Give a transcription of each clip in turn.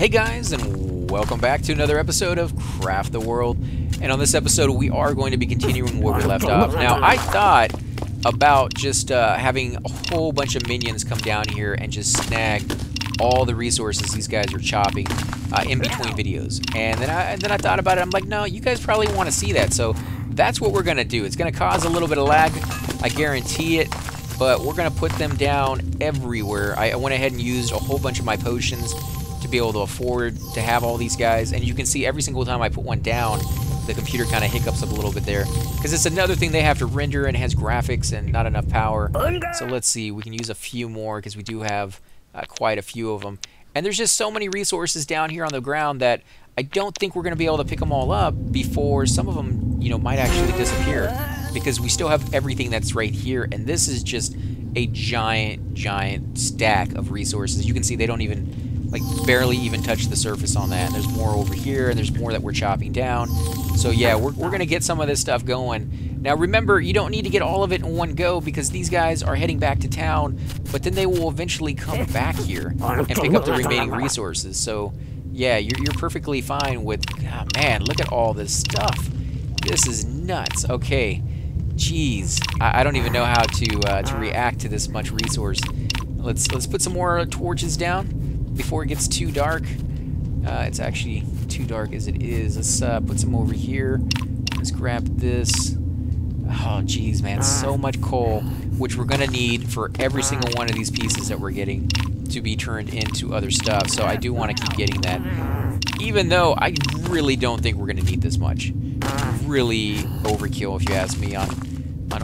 Hey guys, and welcome back to another episode of Craft the World. And on this episode, we are going to be continuing where we left off. Now, I thought about just having a whole bunch of minions come down here and just snag all the resources these guys are chopping in between videos. And then I thought about it. I'm like, no, you guys probably want to see that. So that's what we're going to do. It's going to cause a little bit of lag. I guarantee it. But we're going to put them down everywhere. I went ahead and used a whole bunch of my potions to be able to afford to have all these guys. And you can see every single time I put one down, the computer kind of hiccups up a little bit there. Because it's another thing they have to render and it has graphics and not enough power. So let's see. We can use a few more because we do have quite a few of them. And there's just so many resources down here on the ground that I don't think we're going to be able to pick them all up before some of them, you know, might actually disappear. Because we still have everything that's right here, and this is just a giant stack of resources. You can see they don't even, like, barely even touch the surface on that. And there's more over here, and there's more that we're chopping down. So yeah, we're going to get some of this stuff going. Now remember, you don't need to get all of it in one go because these guys are heading back to town, but then they will eventually come back here and pick up the remaining resources. So yeah, you're perfectly fine with, oh, man, look at all this stuff. This is nuts. Okay. Jeez, I don't even know how to react to this much resource. Let's put some more torches down before it gets too dark. It's actually too dark as it is. Let's put some over here. Let's grab this. Oh, jeez, man, so much coal, which we're gonna need for every single one of these pieces that we're getting to be turned into other stuff. So I do want to keep getting that, even though I really don't think we're gonna need this much. Really overkill, if you ask me, on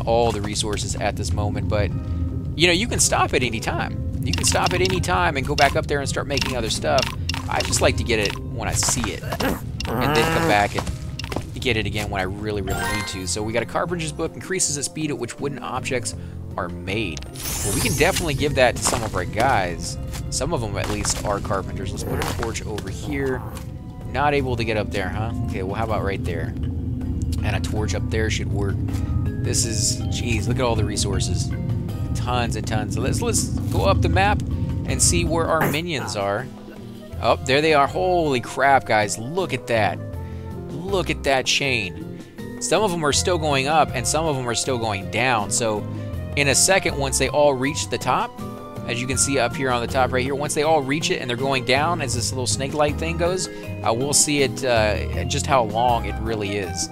all the resources at this moment. But you know, you can stop at any time. You can stop at any time and go back up there and start making other stuff. I just like to get it when I see it, and then come back and get it again when I really need to. So we got a carpenter's book, increases the speed at which wooden objects are made. Well, we can definitely give that to some of our guys. Some of them at least are carpenters. Let's put a torch over here. Not able to get up there, huh? Okay, well, how about right there? And a torch up there should work. This is, geez, look at all the resources. Tons and tons. So let's go up the map and see where our minions are. Oh, there they are. Holy crap, guys. Look at that. Look at that chain. Some of them are still going up, and some of them are still going down. So in a second, once they all reach the top, as you can see up here on the top right here, once they all reach it and they're going down as this little snake-like thing goes, we'll see it just how long it really is.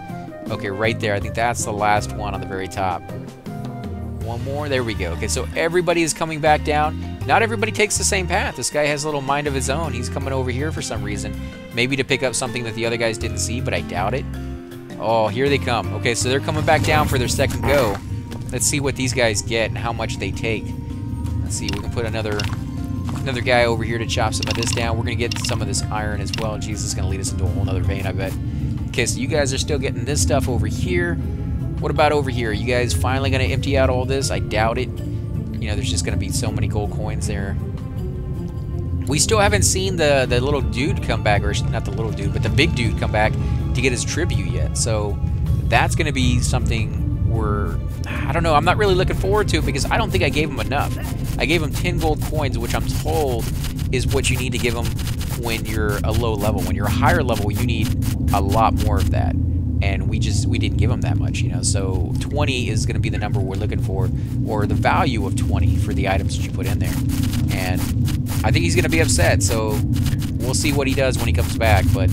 Okay, right there. I think that's the last one on the very top. One more. There we go. Okay, so everybody is coming back down. Not everybody takes the same path. This guy has a little mind of his own. He's coming over here for some reason. Maybe to pick up something that the other guys didn't see, but I doubt it. Oh, here they come. Okay, so they're coming back down for their second go. Let's see what these guys get and how much they take. Let's see. We can put another guy over here to chop some of this down. We're going to get some of this iron as well. Jeez, this is going to lead us into a whole other vein, I bet. Okay, so you guys are still getting this stuff over here. What about over here? Are you guys finally going to empty out all this? I doubt it. You know, there's just going to be so many gold coins there. We still haven't seen the little dude come back, or not the little dude, but the big dude come back to get his tribute yet. So that's going to be something where, I don't know, I'm not really looking forward to it because I don't think I gave him enough. I gave him 10 gold coins, which I'm told is what you need to give him when you're a low level. When you're a higher level, you need a lot more of that. And we didn't give him that much, you know. So 20 is going to be the number we're looking for, or the value of 20 for the items that you put in there. And I think he's going to be upset, so we'll see what he does when he comes back, but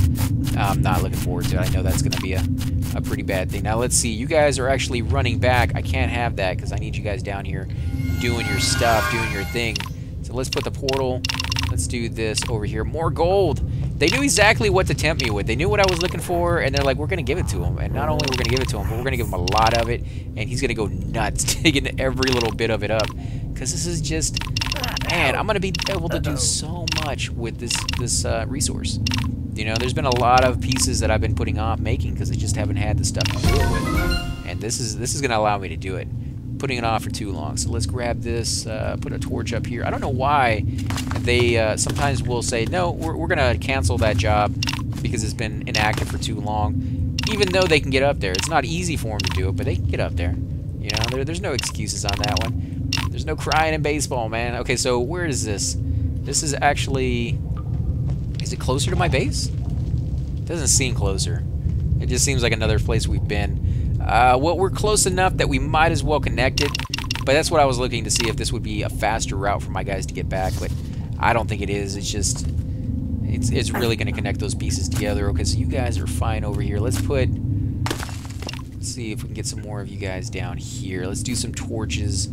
I'm not looking forward to it. I know that's going to be a pretty bad thing. Now, let's see. You guys are actually running back. I can't have that because I need you guys down here doing your stuff, doing your thing. So let's put the portal. Let's do this over here. More gold. They knew exactly what to tempt me with. They knew what I was looking for, and they're like, we're going to give it to him. And not only we're going to give it to him, but we're going to give him a lot of it, and he's going to go nuts taking every little bit of it up. Because this is just, man, I'm going to be able to do so much with this resource. You know, there's been a lot of pieces that I've been putting off making because I just haven't had the stuff to do it with. And this is going to allow me to do it. Putting it off for too long. So let's grab this, put a torch up here. I don't know why they sometimes will say, no, we're going to cancel that job because it's been inactive for too long. Even though they can get up there. It's not easy for them to do it, but they can get up there. You know, there's no excuses on that one. There's no crying in baseball, man. Okay, so where is this? This is actually Is it closer to my base? Doesn't seem closer. It just seems like another place we've been. Well, we're close enough that we might as well connect it. But that's what I was looking to see, if this would be a faster route for my guys to get back. But I don't think it is. It's just... It's really going to connect those pieces together. Okay, so you guys are fine over here. Let's see if we can get some more of you guys down here. Let's do some torches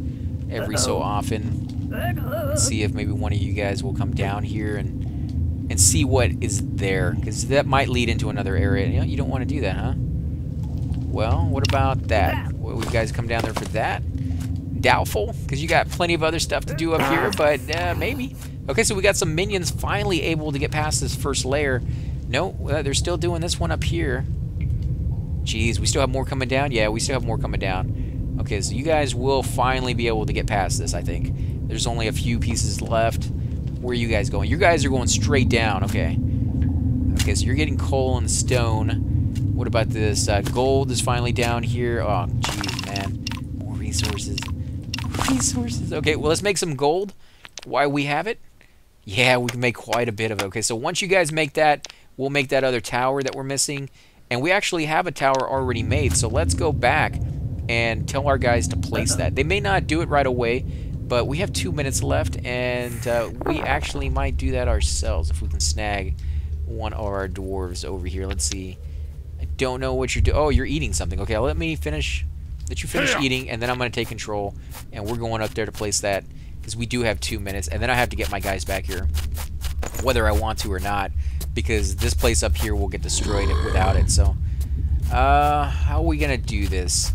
every so often. Let's see if maybe one of you guys will come down here and see what is there, because that might lead into another area. You know, you don't want to do that, huh? Well, what about that? Will you guys come down there for that? Doubtful, because you got plenty of other stuff to do up here, but maybe. Okay, so we got some minions finally able to get past this first layer. No, they're still doing this one up here. Jeez, we still have more coming down? Yeah, we still have more coming down. Okay, so you guys will finally be able to get past this, I think. There's only a few pieces left. Where are you guys going? You guys are going straight down. Okay. Okay, so you're getting coal and stone. What about this? Gold is finally down here. Oh, jeez, man. More resources. Resources. Okay, well, let's make some gold while we have it. Yeah, we can make quite a bit of it. Okay, so once you guys make that, we'll make that other tower that we're missing. And we actually have a tower already made, so let's go back and tell our guys to place that. They may not do it right away, but we have 2 minutes left, and we actually might do that ourselves if we can snag one of our dwarves over here. Let's see. I don't know what you're doing. Oh, you're eating something. Okay, let you finish eating, and then I'm going to take control, and we're going up there to place that, because we do have 2 minutes, and then I have to get my guys back here, whether I want to or not, because this place up here will get destroyed without it. So, how are we going to do this?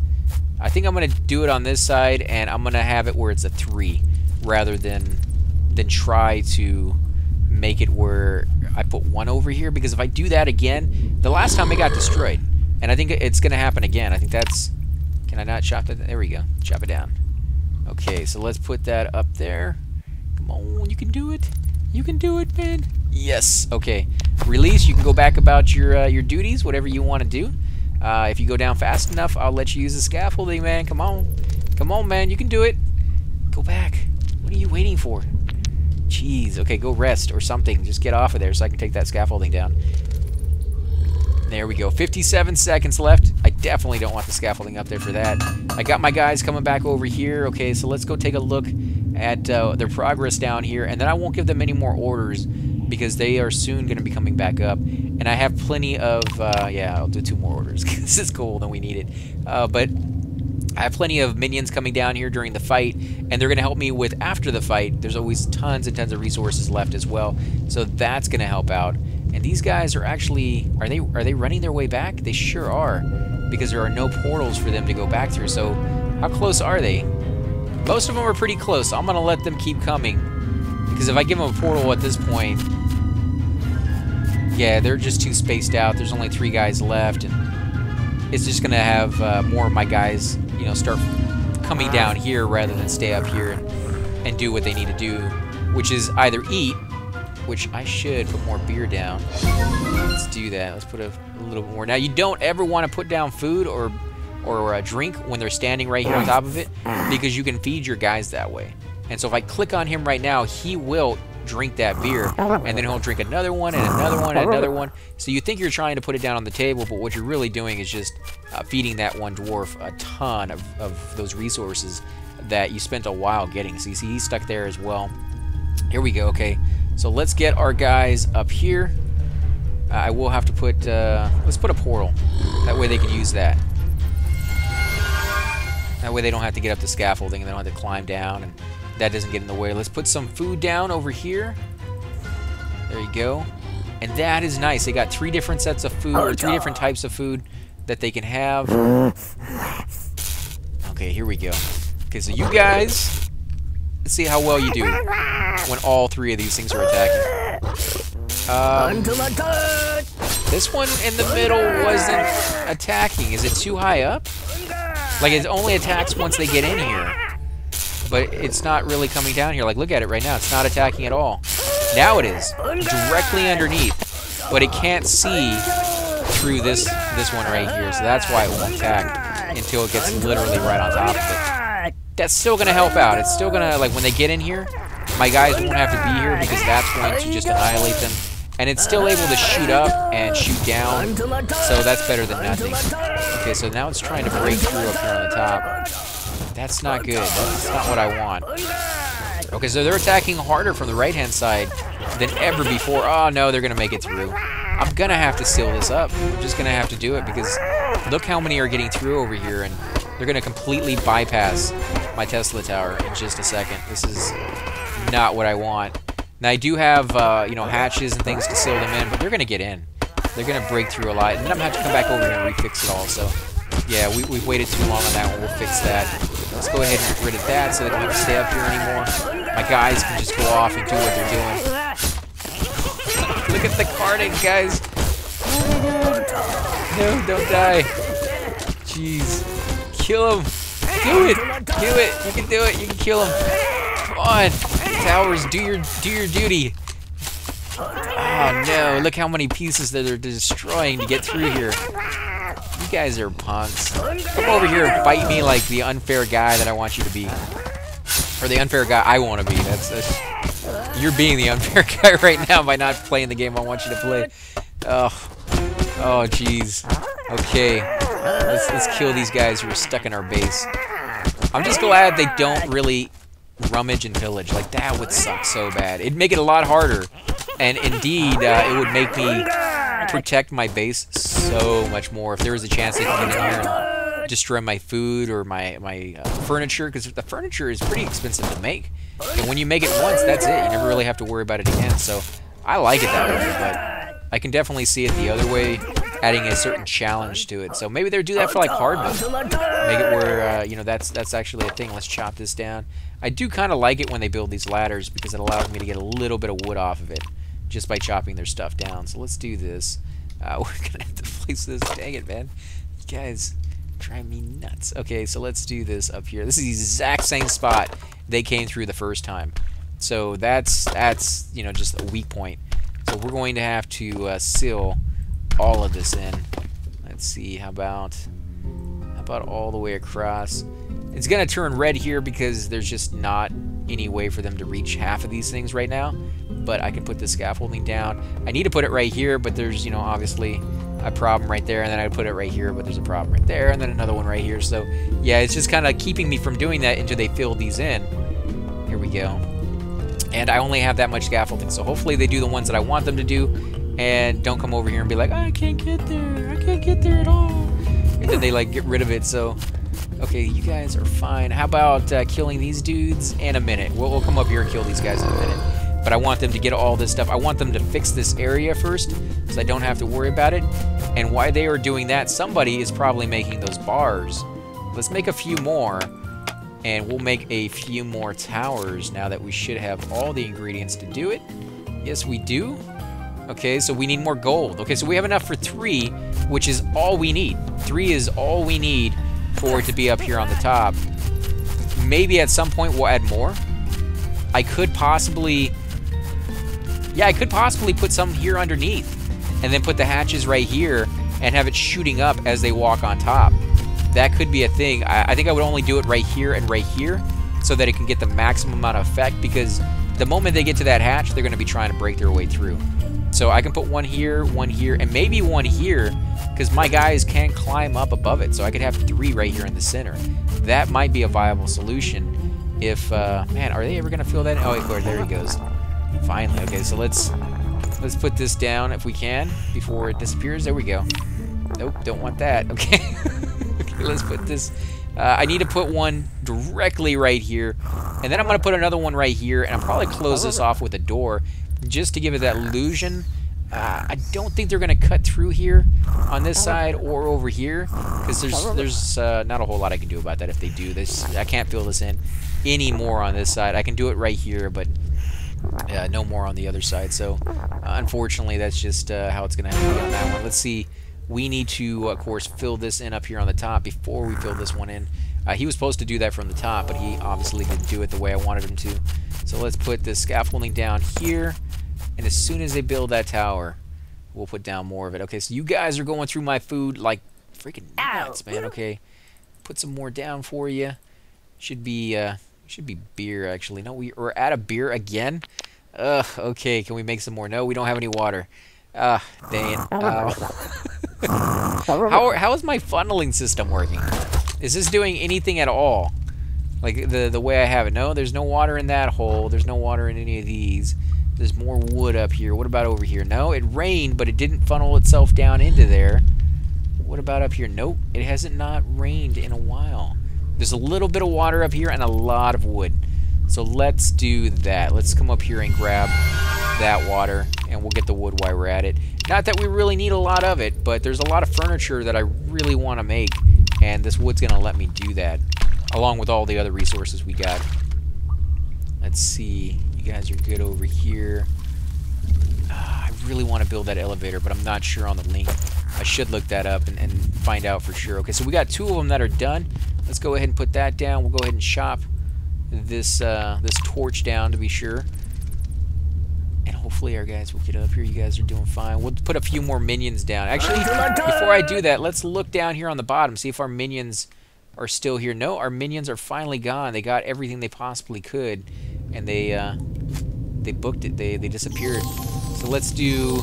I think I'm going to do it on this side, and I'm going to have it where it's a 3, rather than try to make it where I put 1 over here, because if I do that again, the last time it got destroyed, and I think it's going to happen again. I think that's... Can I not chop it? There we go. Chop it down. Okay, so let's put that up there. Come on, you can do it. You can do it, man. Yes. Okay. Release. You can go back about your duties, whatever you want to do. If you go down fast enough, I'll let you use the scaffolding, man. Come on. Come on, man. You can do it. Go back. What are you waiting for? Jeez. Okay, go rest or something. Just get off of there so I can take that scaffolding down. There we go. 57 seconds left. I definitely don't want the scaffolding up there for that. I got my guys coming back over here. Okay, so let's go take a look at their progress down here, and then I won't give them any more orders because they are soon going to be coming back up. And I have plenty of, yeah, I'll do 2 more orders because it's cold and we need it. But I have plenty of minions coming down here during the fight, and they're going to help me with after the fight. There's always tons and tons of resources left as well, so that's going to help out. And these guys are actually, are they running their way back? They sure are, because there are no portals for them to go back through. So how close are they? Most of them are pretty close, so I'm going to let them keep coming, because if I give them a portal at this point, yeah, they're just too spaced out. There's only 3 guys left, and it's just going to have more of my guys, you know, start coming down here rather than stay up here and do what they need to do, which is either eat, which I should put more beer down. Let's do that. Let's put a little bit more. Now, you don't ever want to put down food or a drink when they're standing right here on top of it, because you can feed your guys that way. And so if I click on him right now, he will drink that beer, and then he'll drink another one and another one and another one. So you think you're trying to put it down on the table, but what you're really doing is just feeding that one dwarf a ton of those resources that you spent a while getting. So you see he's stuck there as well. Here we go. Okay, so let's get our guys up here. I will have to put, let's put a portal. That way they could use that. That way they don't have to get up the scaffolding and they don't have to climb down, and that doesn't get in the way. Let's put some food down over here. There you go. And that is nice. They got 3 different sets of food, or 3 different types of food that they can have. Okay, here we go. Okay, so you guys, let's see how well you do when all 3 of these things are attacking. This one in the middle wasn't attacking. Is it too high up? Like, it only attacks once they get in here. But it's not really coming down here. Like, look at it right now. It's not attacking at all. Now it is. Directly underneath. But it can't see through this one right here. So that's why it won't attack until it gets literally right on top of it. That's still going to help out. It's still going to, like, when they get in here, my guys won't have to be here because that's going to just annihilate them. And it's still able to shoot up and shoot down, so that's better than nothing. Okay, so now it's trying to break through up here on the top. That's not good. That's not what I want. Okay, so they're attacking harder from the right-hand side than ever before. Oh, no, they're going to make it through. I'm going to have to seal this up. I'm just going to have to do it because look how many are getting through over here, and they're going to completely bypass my Tesla tower in just a second. This is not what I want. Now, I do have, you know, hatches and things to seal them in, but they're going to get in. They're going to break through a lot, and then I'm going to have to come back over here and refix it all. So, yeah, we've waited too long on that one. We'll fix that. Let's go ahead and get rid of that so they don't have to stay up here anymore. My guys can just go off and do what they're doing. Look at the carnage, guys. No, don't die. Jeez. Kill him. Do it. Do it. You can do it. You can kill him. Come on. Towers, do your duty. Oh no, look how many pieces that they're destroying to get through here. You guys are punks. Come over here and fight me like the unfair guy that I want you to be. Or the unfair guy I want to be. That's you're being the unfair guy right now by not playing the game I want you to play. Oh jeez. Okay. Let's kill these guys who are stuck in our base. I'm just glad they don't really rummage and pillage. Like, that would suck so bad. It'd make it a lot harder. And indeed, it would make me protect my base so much more if there was a chance they could get in here and destroy my food or my furniture, because the furniture is pretty expensive to make. And when you make it once, that's it. You never really have to worry about it again. So I like it that way, but I can definitely see it the other way, adding a certain challenge to it. So maybe they'll do that for like hard mode. Make it where, you know, that's actually a thing. Let's chop this down. I do kind of like it when they build these ladders because it allows me to get a little bit of wood off of it just by chopping their stuff down. So let's do this. We're going to have to place this. Dang it, man. You guys drive me nuts. Okay, so let's do this up here. This is the exact same spot they came through the first time. So that's you know, just a weak point. So we're going to have to seal all of this in. Let's see, how about all the way across? It's gonna turn red here because there's just not any way for them to reach half of these things right now, but I can put the scaffolding down. I need to put it right here, but there's, you know, obviously a problem right there, and then I put it right here, but there's a problem right there, and then another one right here. So yeah, it's just kind of keeping me from doing that until they fill these in. Here we go. And I only have that much scaffolding, so hopefully they do the ones that I want them to do and don't come over here and be like, I can't get there, I can't get there at all, and then they like get rid of it. So okay, you guys are fine. How about killing these dudes in a minute? We'll come up here and kill these guys in a minute. But I want them to get all this stuff. I want them to fix this area first so I don't have to worry about it. And while they are doing that, somebody is probably making those bars. Let's make a few more, and we'll make a few more towers now that we should have all the ingredients to do it. Yes, we do. Okay, so we need more gold. Okay, so we have enough for 3, which is all we need. 3 is all we need for it to be up here on the top. Maybe at some point we'll add more. I could possibly put some here underneath and then put the hatches right here and have it shooting up as they walk on top. That could be a thing. I think I would only do it right here and right here so that it can get the maximum amount of effect, because the moment they get to that hatch, they're going to be trying to break their way through. So I can put one here, and maybe one here, because my guys can't climb up above it. So I could have 3 right here in the center. That might be a viable solution. If man, are they ever gonna fill that? Oh, wait, there he goes. Finally. Okay, so let's put this down if we can before it disappears. There we go. Nope, don't want that. Okay. Okay, let's put this. I need to put one directly right here, and then I'm gonna put another one right here, and I'll probably close this off with a door just to give it that illusion. I don't think they're going to cut through here on this side or over here, because there's not a whole lot I can do about that if they do this. I can't fill this in anymore on this side. I can do it right here, but no more on the other side. So unfortunately, that's just how it's going to have to be on that one. Let's see. We need to, of course, fill this in up here on the top before we fill this one in. He was supposed to do that from the top, but he obviously didn't do it the way I wanted him to. So let's put this scaffolding down here. And as soon as they build that tower, we'll put down more of it. Okay, so you guys are going through my food like freaking nuts, man. Okay, put some more down for you. Should be beer, actually. No, we're out of beer again. Ugh, okay, can we make some more? No, we don't have any water. Dang it. How is my funneling system working? Is this doing anything at all? Like the way I have it? No, there's no water in that hole. There's no water in any of these. There's more wood up here. What about over here? No, it rained, but it didn't funnel itself down into there. What about up here? Nope, it hasn't not rained in a while. There's a little bit of water up here and a lot of wood. So let's do that. Let's come up here and grab that water, and we'll get the wood while we're at it. Not that we really need a lot of it, but there's a lot of furniture that I really want to make, and this wood's going to let me do that, along with all the other resources we got. Let's see. You guys are good over here. I really want to build that elevator, but I'm not sure on the link. I should look that up and find out for sure. Okay, so we got 2 of them that are done. Let's go ahead and put that down. We'll go ahead and shop this this torch down to be sure. And hopefully our guys will get up here. You guys are doing fine. We'll put a few more minions down. Actually, before I do that, let's look down here on the bottom, see if our minions are still here. No, our minions are finally gone. They got everything they possibly could, and they booked it. They disappeared. So let's do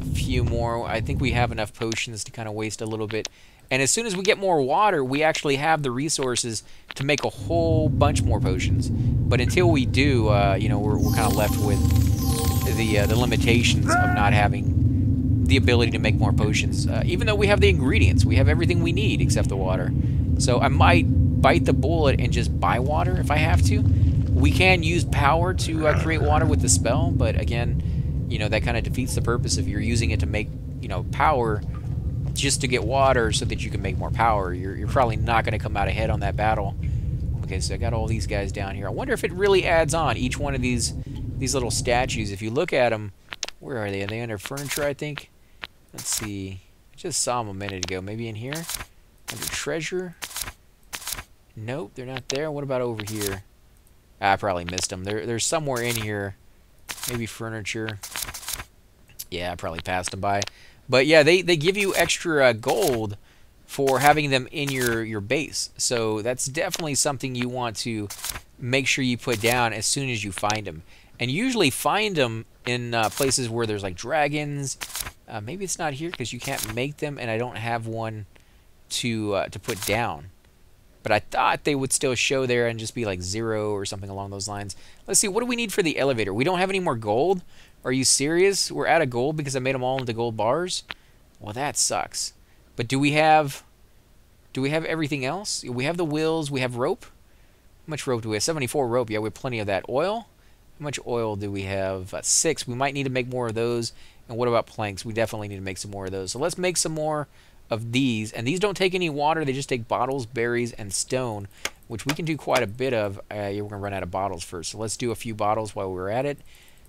a few more. I think we have enough potions to kind of waste a little bit. And as soon as we get more water, we actually have the resources to make a whole bunch more potions. But until we do, you know, we're kind of left with the limitations of not having the ability to make more potions. Even though we have the ingredients, we have everything we need except the water. So I might bite the bullet and just buy water if I have to. We can use power to create water with the spell, but again, you know, that kind of defeats the purpose if you're using it to make, you know, power just to get water so that you can make more power. You're probably not going to come out ahead on that battle. Okay, so I got all these guys down here. I wonder if it really adds on, each one of these little statues. If you look at them, where are they? Are they under furniture, I think? Let's see. I just saw them a minute ago. Maybe in here? Under treasure? Nope, they're not there. What about over here? I probably missed them. They're somewhere in here. Maybe furniture. Yeah, I probably passed them by. But yeah, they give you extra gold for having them in your base. So that's definitely something you want to make sure you put down as soon as you find them. And usually find them in places where there's like dragons. Maybe it's not here because you can't make them, and I don't have one to put down. But I thought they would still show there and just be like 0 or something along those lines. Let's see, what do we need for the elevator? We don't have any more gold? Are you serious? We're out of gold because I made them all into gold bars? Well, that sucks. But do we have everything else? We have the wheels, we have rope. How much rope do we have? 74 rope. Yeah, we have plenty of that. Oil? How much oil do we have? 6. We might need to make more of those. And what about planks? We definitely need to make some more of those. So let's make some more of these. And these don't take any water. They just take bottles, berries, and stone, which we can do quite a bit of. Yeah, we're going to run out of bottles first. So let's do a few bottles while we're at it,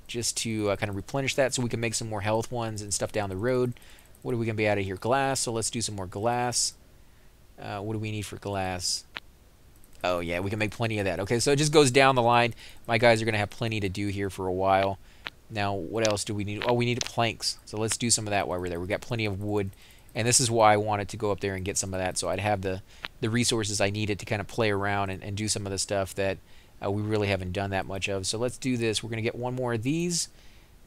just to kind of replenish that so we can make some more health ones and stuff down the road. What are we going to be out of here? Glass. So let's do some more glass. What do we need for glass? Oh, yeah, we can make plenty of that. Okay, so it just goes down the line. My guys are going to have plenty to do here for a while. Now, what else do we need? Oh, we need planks. So let's do some of that while we're there. We've got plenty of wood. And this is why I wanted to go up there and get some of that, so I'd have the resources I needed to kind of play around and do some of the stuff that we really haven't done that much of. So let's do this. We're going to get 1 more of these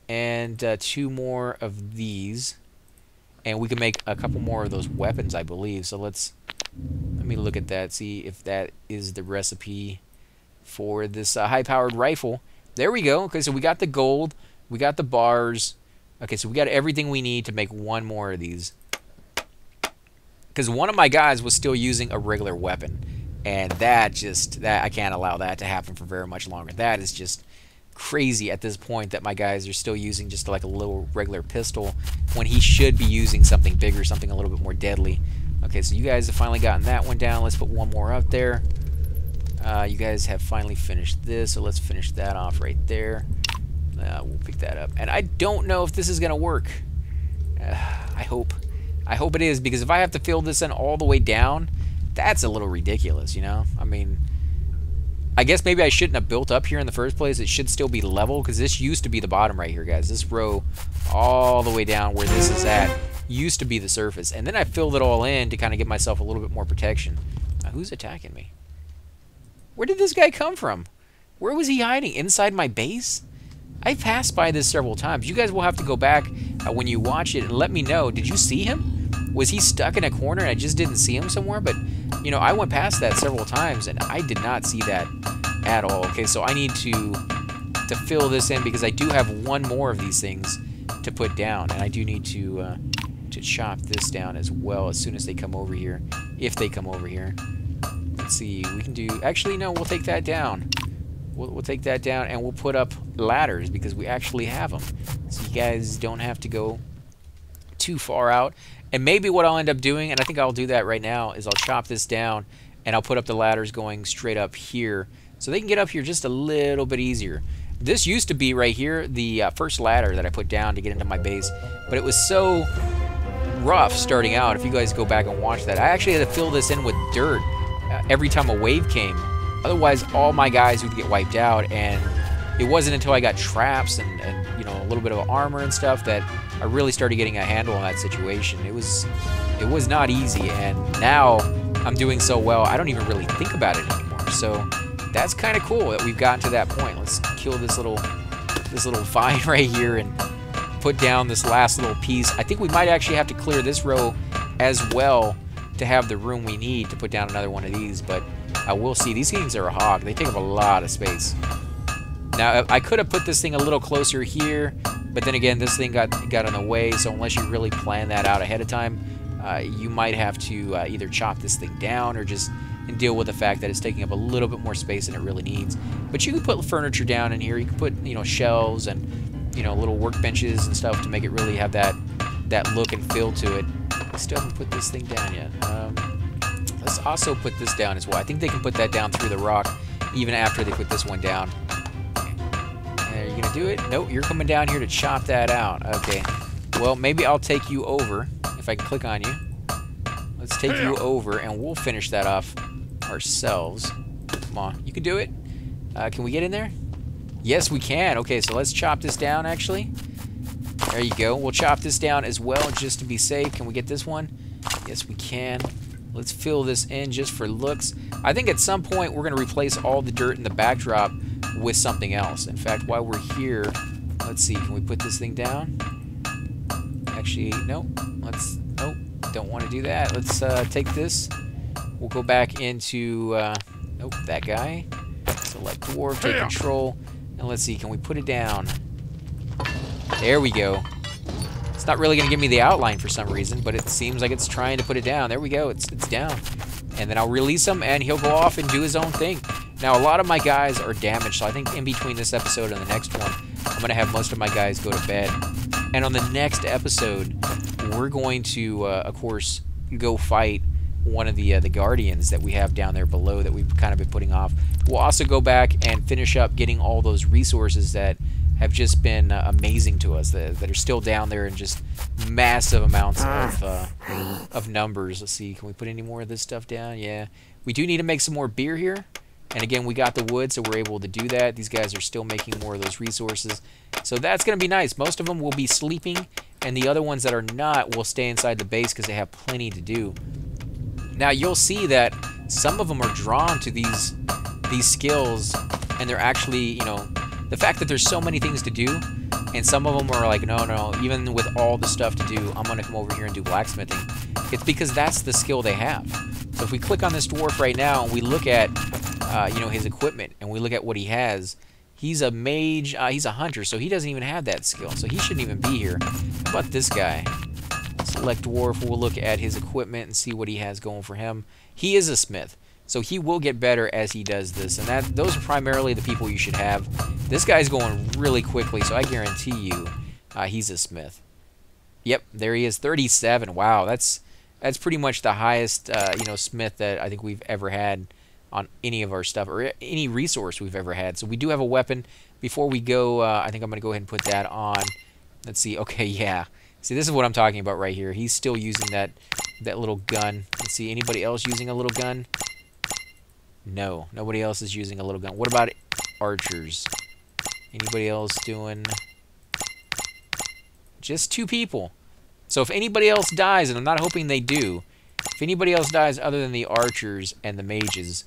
and 2 more of these. And we can make a couple more of those weapons, I believe. So let me look at that, see if that is the recipe for this high-powered rifle. There we go. Okay, so we got the gold. We got the bars. Okay, so we got everything we need to make 1 more of these. Because one of my guys was still using a regular weapon. And that I can't allow that to happen for very much longer. That is just crazy at this point that my guys are still using just like a little regular pistol when he should be using something bigger, something a little bit more deadly. Okay, so you guys have finally gotten that one down. Let's put 1 more up there. You guys have finally finished this, so let's finish that off right there. We'll pick that up. And I don't know if this is going to work. I hope it is, because if I have to fill this in all the way down, that's a little ridiculous, you know? I mean, I guess maybe I shouldn't have built up here in the first place. It should still be level, because this used to be the bottom right here, guys. This row all the way down where this is at used to be the surface. And then I filled it all in to kind of give myself a little bit more protection. Now, who's attacking me? Where did this guy come from? Where was he hiding? Inside my base? I've passed by this several times. You guys will have to go back when you watch it and let me know. Did you see him? Was he stuck in a corner and I just didn't see him somewhere? But, you know, I went past that several times and I did not see that at all. Okay, so I need to fill this in because I do have one more of these things to put down. And I do need to chop this down as well as soon as they come over here. If they come over here. Let's see, we can do... Actually, no, we'll take that down. We'll take that down and we'll put up ladders because we actually have them. So you guys don't have to go too far out. And maybe what I'll end up doing, and I think I'll do that right now, is I'll chop this down and I'll put up the ladders going straight up here so they can get up here just a little bit easier. This used to be right here, the first ladder that I put down to get into my base, but it was so rough starting out. If you guys go back and watch that, I actually had to fill this in with dirt every time a wave came. Otherwise, all my guys would get wiped out, and it wasn't until I got traps and you know, a little bit of armor and stuff that I really started getting a handle on that situation. It was not easy, and now I'm doing so well, I don't even really think about it anymore. So that's kind of cool that we've gotten to that point. Let's kill this little vine right here and put down this last little piece. I think we might actually have to clear this row as well to have the room we need to put down another one of these, but we'll see. These things are a hog. They take up a lot of space. Now, I could have put this thing a little closer here, but then again, this thing got in the way, so unless you really plan that out ahead of time, you might have to either chop this thing down or just deal with the fact that it's taking up a little bit more space than it really needs. But you can put furniture down in here. You can put, you know, shelves and, you know, little workbenches and stuff to make it really have that look and feel to it. I still haven't put this thing down yet. Let's also put this down as well. I think they can put that down through the rock even after they put this one down. Are you gonna do it? Nope, you're coming down here to chop that out. Okay. Well, maybe I'll take you over if I can click on you. Let's take you over and we'll finish that off ourselves. Come on, you can do it. Can we get in there? Yes, we can. Okay, so let's chop this down actually. There you go. We'll chop this down as well just to be safe. Can we get this one? Yes, we can. Let's fill this in just for looks. I think at some point we're going to replace all the dirt in the backdrop with something else. In fact, while we're here, let's see. Can we put this thing down? Actually, no. Nope. Don't want to do that. Let's take this. We'll go back into, nope, that guy. Select dwarf, take control. And let's see. Can we put it down? There we go. It's not really going to give me the outline for some reason, but it seems like it's trying to put it down. There we go. It's down. And then I'll release him, and he'll go off and do his own thing. Now, a lot of my guys are damaged, so I think in between this episode and the next one, I'm going to have most of my guys go to bed. And on the next episode, we're going to, of course, go fight one of the Guardians that we have down there below that we've kind of been putting off. We'll also go back and finish up getting all those resources that have just been amazing to us, that are still down there in just massive amounts of numbers. Let's see, can we put any more of this stuff down? Yeah. We do need to make some more beer here. And again, we got the wood, so we're able to do that. These guys are still making more of those resources. So that's going to be nice. Most of them will be sleeping, and the other ones that are not will stay inside the base because they have plenty to do. Now, you'll see that some of them are drawn to these skills, and they're actually, you know, the fact that there's so many things to do, and some of them are like, no, even with all the stuff to do, I'm going to come over here and do blacksmithing. It's because that's the skill they have. So if we click on this dwarf right now, and we look at, you know, his equipment, and we look at what he has, he's a mage, he's a hunter, so he doesn't even have that skill, so he shouldn't even be here. How about this guy? Select dwarf, we'll look at his equipment and see what he has going for him. He is a smith. So he will get better as he does this, and those are primarily the people you should have. This guy's going really quickly, so I guarantee you he's a smith. Yep, there he is, 37. Wow, that's pretty much the highest you know, smith that I think we've ever had on any of our stuff, or any resource we've ever had. So we do have a weapon. Before we go, I think I'm going to go ahead and put that on. Let's see. Okay, yeah. See, this is what I'm talking about right here. He's still using that little gun. Let's see, anybody else using a little gun? No, nobody else is using a little gun. What about archers? Anybody else doing? Just 2 people. So if anybody else dies, and I'm not hoping they do, if anybody else dies other than the archers and the mages,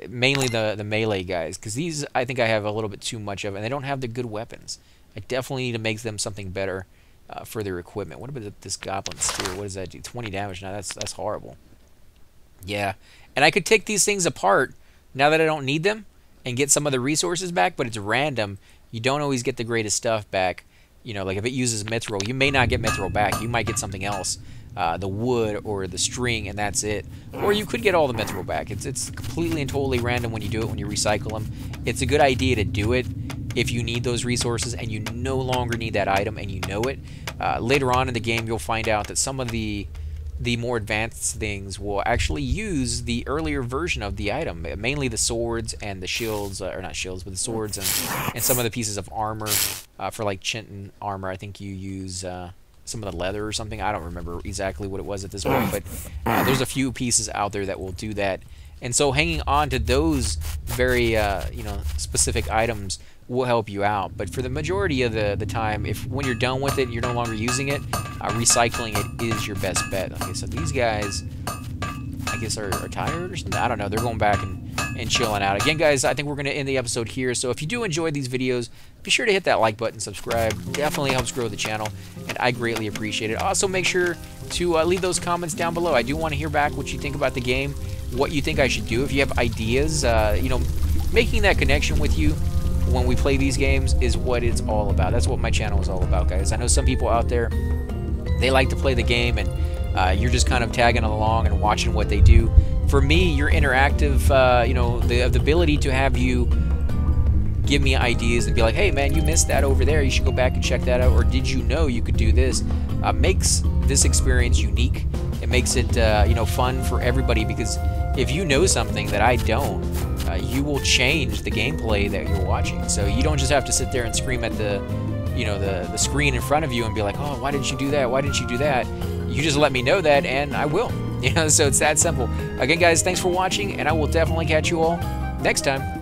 mainly the melee guys, because these I think I have a little bit too much of, and they don't have the good weapons. I definitely need to make them something better for their equipment. What about this Goblin Spear? What does that do? 20 damage. Now that's horrible. Yeah, and I could take these things apart now that I don't need them and get some of the resources back, but it's random. You don't always get the greatest stuff back. You know, like if it uses mithril, you may not get mithril back. You might get something else, the wood or the string, and that's it. Or you could get all the mithril back. It's completely and totally random when you do it, when you recycle them. It's a good idea to do it if you need those resources and you no longer need that item and you know it. Later on in the game, you'll find out that some of the more advanced things will actually use the earlier version of the item, mainly the swords and the shields, or not shields, but the swords and some of the pieces of armor. For like Chitin armor, I think you use some of the leather or something. I don't remember exactly what it was at this point, but there's a few pieces out there that will do that. And so hanging on to those very specific items will help you out. But for the majority of the time, if when you're done with it and you're no longer using it, recycling it is your best bet. Okay, so these guys, I guess, are tired or something. I don't know. They're going back and chilling out. Again, guys, I think we're going to end the episode here. So if you do enjoy these videos, be sure to hit that like button, subscribe. Definitely helps grow the channel, and I greatly appreciate it. Also, make sure to leave those comments down below. I do want to hear back what you think about the game, what you think I should do. If you have ideas, making that connection with you when we play these games is what it's all about. That's what my channel is all about, guys. I know some people out there, they like to play the game, and you're just kind of tagging along and watching what they do. For me, your interactive, the ability to have you give me ideas and be like, hey, man, you missed that over there. You should go back and check that out. Or did you know you could do this? Makes this experience unique. It makes it, fun for everybody, because if you know something that I don't, you will change the gameplay that you're watching. So you don't just have to sit there and scream at the screen in front of you and be like, oh, why didn't you do that? Why didn't you do that? You just let me know that, and I will. So it's that simple. Again, guys, thanks for watching, and I will definitely catch you all next time.